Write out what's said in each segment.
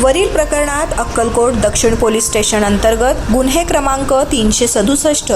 वरील प्रकरणात अक्कलकोट दक्षिण पोलीस स्टेशन अंतर्गत गुन्हे क्रमांक 367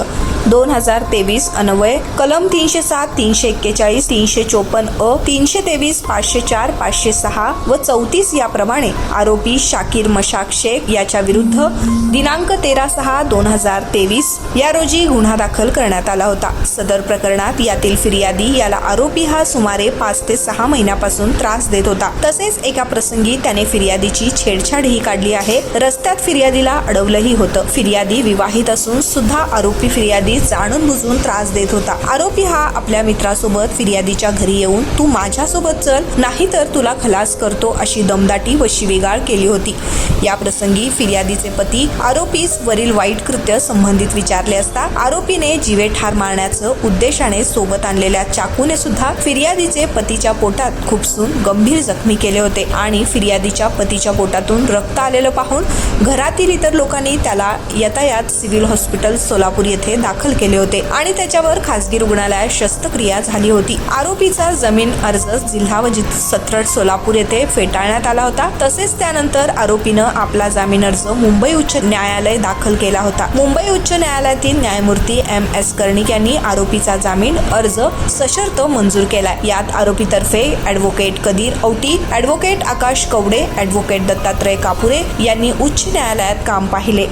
2023 अन्वये कलम 307, 341, 354 अ, 323, 504, 506 व 34 याप्रमाणे आरोपी शाकीर मशाक शेख याच्या विरुद्ध दिनांक 13/6/2023 या रोजी गुन्हा दाखल करण्यात आला होता। सदर प्रकरणात यातील फिर्यादी याला आरोपी हा सुमारे 5 ते 6 महिन्यापासून त्रास देत होता। तसेच एका प्रसंगी त्याने फिर्यादीची छेडछाडही काढली आहे। रस्त्यात फिर्यादीला अडवलंही होतं। फिर्यादी विवाहित असून सुद्धा आरोपी फिर्यादी जाणून बुजून त्रास देत होता। आरोपी हा आपल्या मित्रासोबत फिर्यादीच्या घरी येऊन तू माझ्यासोबत चल, नाहीतर तुला खलास करतो अशी दमदाटी व शिवीगाळ केली होती। या प्रसंगी फिर्यादीचे पती आरोपीस वरील वाईट कृत्य संबंधित विचारले असता आरोपीने जीवे ठार मारण्याचं उद्देशाने सोबत आणलेल्या चाकूने सुद्धा फिर्यादीचे पतीच्या पोटात खुपसून गंभीर जखमी केले होते आणि फिर्यादीच्या पतीच्या पोटातून रक्त आलेलं पाहून घरातील इतर लोकांनी त्याला यातायात सिव्हिल हॉस्पिटल सोलापूर येथे दाखल केले होते आणि त्याच्यावर खासगी रुग्णालयात शस्त्रक्रिया झाली होती। आरोपीचा जमीन अर्ज जिल्हा व सत्र सोलापूर येथे फेटाळण्यात आला होता। तसेच त्यानंतर आरोपीनं आपला जामीन अर्ज मुंबई उच्च न्यायालय दाखल केला होता। मुंबई उच्च न्यायालयातील न्यायमूर्ती M.S. कर्णिक यांनी आरोपीचा जामीन अर्ज सशर्त मंजूर केलाय। यात आरोपीतर्फे ॲडव्होकेट कदीर औटी, ॲडव्होकेट आकाश कवडे, ॲडव्होकेट दत्तात्रय कापुरे यांनी उच्च न्यायालयात काम पाहिले।